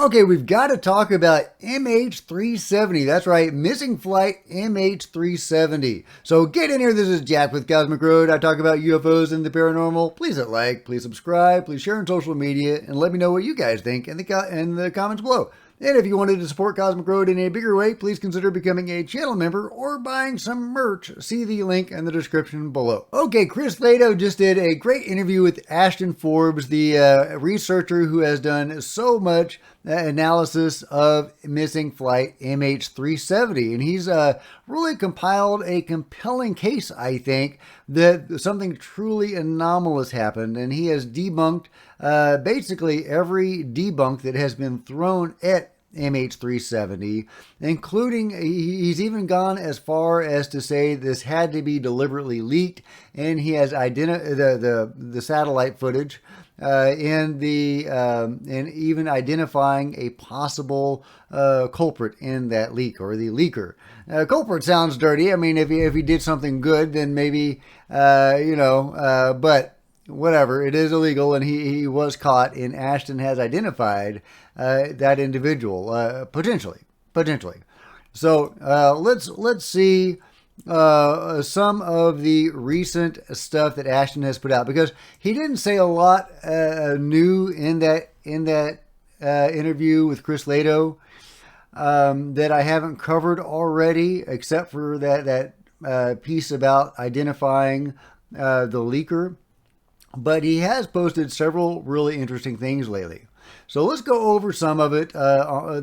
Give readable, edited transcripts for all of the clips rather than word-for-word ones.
Okay, we've got to talk about MH-370. That's right, missing flight MH-370. So get in here. This is Jack with Cosmic Road. I talk about UFOs and the paranormal. Please hit like, please subscribe, please share on social media, and let me know what you guys think in the comments below. And if you wanted to support Cosmic Road in a bigger way, please consider becoming a channel member or buying some merch. See the link in the description below. Okay, Chris Lado just did a great interview with Ashton Forbes, the researcher who has done so much analysis of missing flight MH370. And he's really compiled a compelling case, I think, that something truly anomalous happened. And he has debunked basically every debunk that has been thrown at MH370, including he's even gone as far as to say this had to be deliberately leaked, and he has the satellite footage and even identifying a possible culprit in that leak, or the leaker. Culprit sounds dirty. I mean, if he did something good, then maybe but whatever, it is illegal, and he was caught, and Ashton has identified that individual potentially. So let's see some of the recent stuff that Ashton has put out, because he didn't say a lot new in that interview with Chris Lado that I haven't covered already, except for that piece about identifying the leaker. But he has posted several really interesting things lately. So let's go over some of it.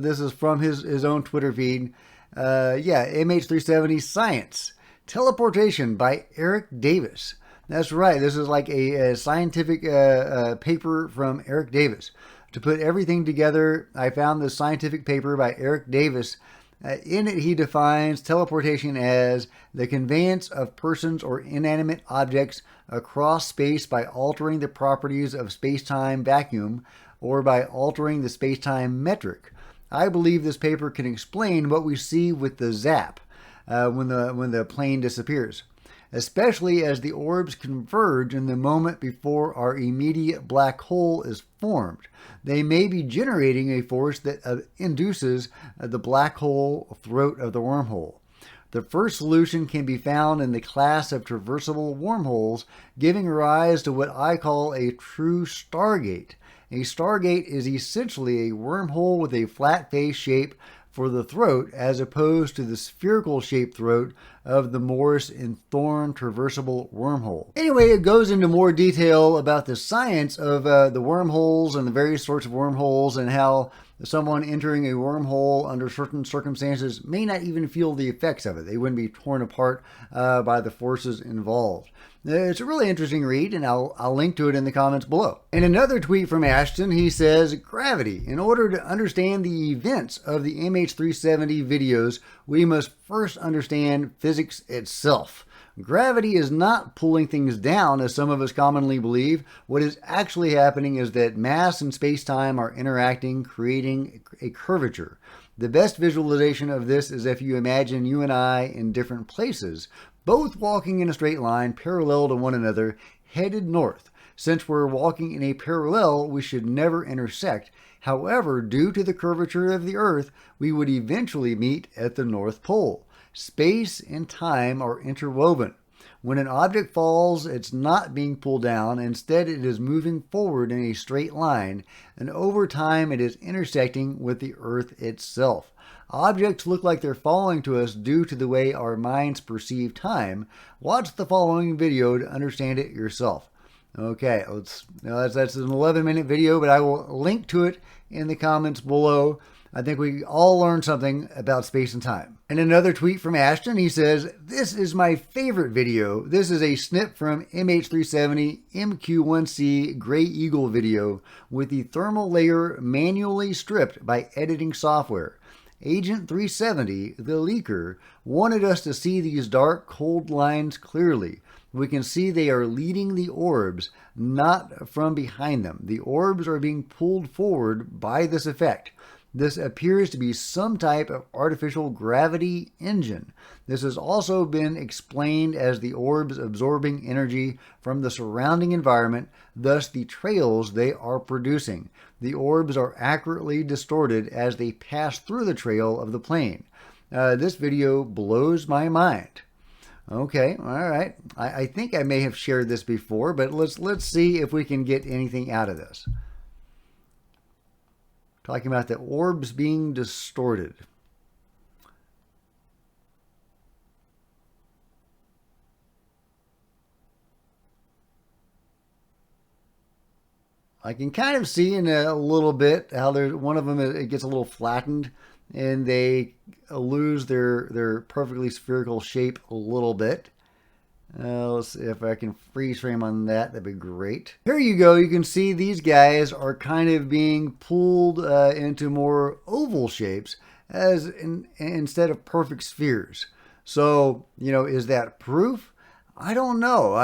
This is from his own Twitter feed. MH370 Science. Teleportation by Eric Davis. That's right. This is like a scientific paper from Eric Davis. To put everything together, I found this scientific paper by Eric Davis. In it, he defines teleportation as the conveyance of persons or inanimate objects across space by altering the properties of space-time vacuum or by altering the space-time metric. I believe this paper can explain what we see with the zap when the plane disappears, especially as the orbs converge in the moment before our immediate black hole is formed. They may be generating a force that induces the black hole throat of the wormhole. The first solution can be found in the class of traversable wormholes, giving rise to what I call a true stargate. A stargate is essentially a wormhole with a flat face shape for the throat, as opposed to the spherical shaped throat of the Morse and Thorne traversable wormhole. Anyway, it goes into more detail about the science of the wormholes and the various sorts of wormholes, and how someone entering a wormhole under certain circumstances may not even feel the effects of it. They wouldn't be torn apart by the forces involved. It's a really interesting read, and I'll link to it in the comments below. In another tweet from Ashton, he says, gravity. In order to understand the events of the MH370 videos, we must first understand physics itself. Gravity is not pulling things down, as some of us commonly believe. What is actually happening is that mass and space-time are interacting, creating a curvature. The best visualization of this is if you imagine you and I in different places, both walking in a straight line parallel to one another, headed north. Since we're walking in a parallel, we should never intersect. However, due to the curvature of the Earth, we would eventually meet at the North Pole. Space and time are interwoven. When an object falls, it's not being pulled down. Instead, it is moving forward in a straight line, and over time it is intersecting with the Earth itself. Objects look like they're falling to us due to the way our minds perceive time. Watch the following video to understand it yourself. Okay, that's an 11-minute video, but I will link to it in the comments below. I think we all learned something about space and time. In another tweet from Ashton, he says, "This is my favorite video. This is a snip from MH370 MQ1C Gray Eagle video with the thermal layer manually stripped by editing software. Agent 370, the leaker, wanted us to see these dark, cold lines clearly. We can see they are leading the orbs, not from behind them. The orbs are being pulled forward by this effect. This appears to be some type of artificial gravity engine. This has also been explained as the orbs absorbing energy from the surrounding environment, thus the trails they are producing. The orbs are accurately distorted as they pass through the trail of the plane. This video blows my mind. Okay, all right. I think I may have shared this before, but let's see if we can get anything out of this. Talking about the orbs being distorted. I can kind of see in a little bit how there's one of them, it gets a little flattened and they lose their perfectly spherical shape a little bit. Let's see if I can freeze frame on that. That'd be great. Here you go. You can see these guys are kind of being pulled into more oval shapes instead of perfect spheres. So, is that proof? I don't know.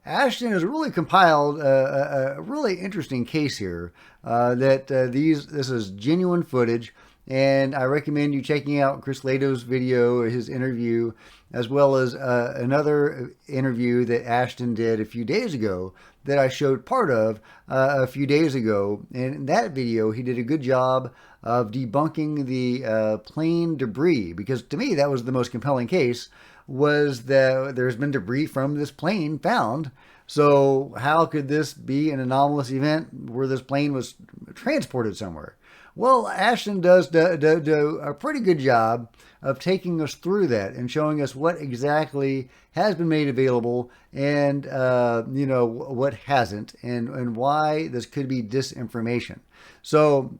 Ashton has really compiled a really interesting case here that this is genuine footage. And I recommend you checking out Chris Lato's video, his interview, as well as another interview that Ashton did a few days ago that I showed part of a few days ago. And in that video, he did a good job of debunking the plane debris, because to me, that was the most compelling case, was that there's been debris from this plane found. So how could this be an anomalous event where this plane was transported somewhere? Well, Ashton does do a pretty good job of taking us through that and showing us what exactly has been made available and, what hasn't, and why this could be disinformation. So,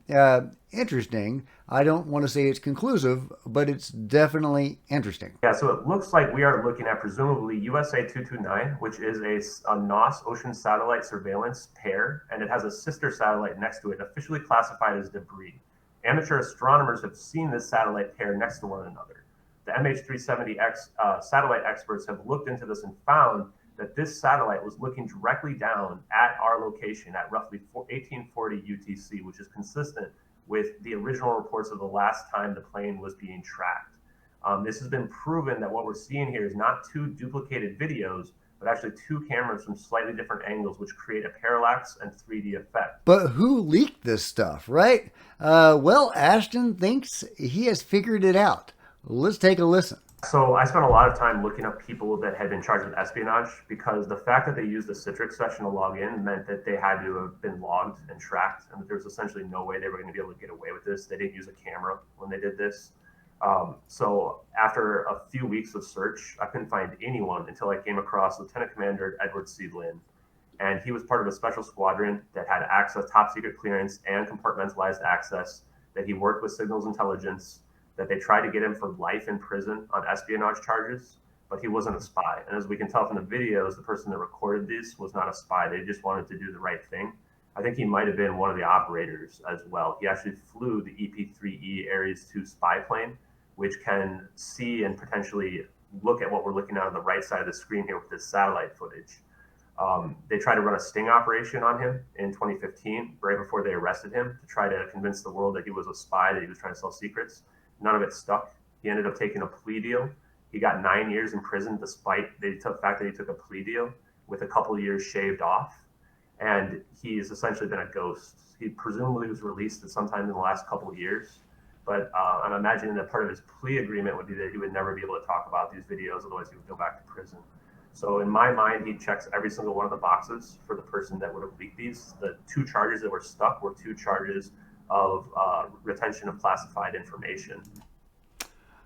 interesting. I don't want to say it's conclusive, but it's definitely interesting. Yeah, so it looks like we are looking at presumably USA 229, which is a NOS ocean satellite surveillance pair, and it has a sister satellite next to it, officially classified as debris. Amateur astronomers have seen this satellite pair next to one another. The MH-370 satellite experts have looked into this and found that this satellite was looking directly down at our location at roughly 1840 UTC, which is consistent with the original reports of the last time the plane was being tracked. This has been proven that what we're seeing here is not two duplicated videos, but actually two cameras from slightly different angles, which create a parallax and 3D effect. But who leaked this stuff, right? Well, Ashton thinks he has figured it out. Let's take a listen. So I spent a lot of time looking up people that had been charged with espionage, because the fact that they used the Citrix session to log in meant that they had to have been logged and tracked, and that there was essentially no way they were going to be able to get away with this. They didn't use a camera when they did this. So after a few weeks of search, I couldn't find anyone until I came across Lieutenant Commander Edward C. Lynn. And he was part of a special squadron that had access, top secret clearance, and compartmentalized access, that he worked with signals intelligence, that they tried to get him for life in prison on espionage charges, but he wasn't a spy. And as we can tell from the videos, the person that recorded this was not a spy. They just wanted to do the right thing. I think he might have been one of the operators as well. He actually flew the EP-3E Ares 2 spy plane, which can see and potentially look at what we're looking at on the right side of the screen here with this satellite footage. They tried to run a sting operation on him in 2015, right before they arrested him, to try to convince the world that he was a spy, that he was trying to sell secrets. None of it stuck. He ended up taking a plea deal. He got 9 years in prison, despite the fact that he took a plea deal, with a couple of years shaved off. And he's essentially been a ghost. He presumably was released at sometime in the last couple of years. But I'm imagining that part of his plea agreement would be that he would never be able to talk about these videos, otherwise he would go back to prison. So in my mind, he checks every single one of the boxes for the person that would have leaked these. The two charges that were stuck were two charges of retention of classified information.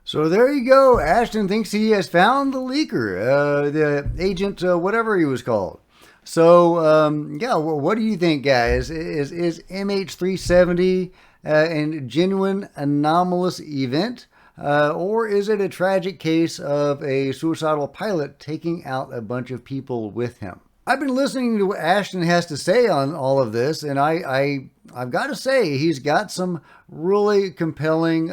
So there you go. Ashton thinks he has found the leaker, the agent, whatever he was called. So, what do you think, guys? Is MH370 a genuine anomalous event? Or is it a tragic case of a suicidal pilot taking out a bunch of people with him? I've been listening to what Ashton has to say on all of this, and I've got to say he's got some really compelling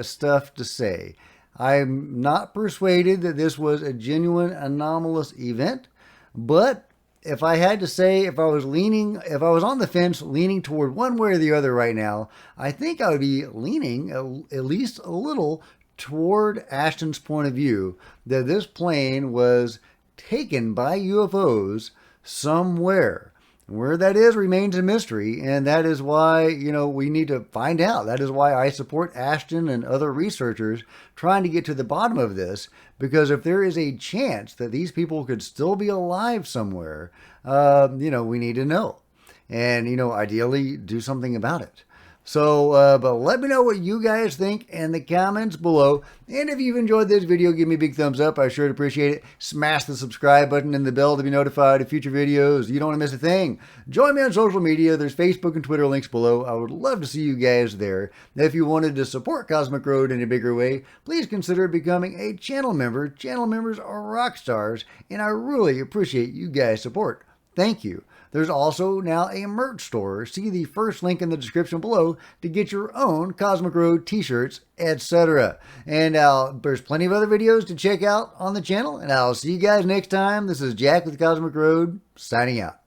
stuff to say. I'm not persuaded that this was a genuine anomalous event, but if I had to say, if I was on the fence leaning toward one way or the other right now, I think I would be leaning at least a little toward Ashton's point of view that this plane was taken by UFOs somewhere. Where that is remains a mystery, and that is why, we need to find out. That is why I support Ashton and other researchers trying to get to the bottom of this, because if there is a chance that these people could still be alive somewhere, we need to know. And, ideally do something about it. So, but let me know what you guys think in the comments below. And if you've enjoyed this video, give me a big thumbs up. I sure appreciate it. Smash the subscribe button and the bell to be notified of future videos. You don't want to miss a thing. Join me on social media. There's Facebook and Twitter links below. I would love to see you guys there. If you wanted to support Cosmic Road in a bigger way, please consider becoming a channel member. Channel members are rock stars, and I really appreciate you guys' support. Thank you. There's also now a merch store. See the first link in the description below to get your own Cosmic Road t-shirts, etc. And there's plenty of other videos to check out on the channel, and I'll see you guys next time. This is Jack with Cosmic Road, signing out.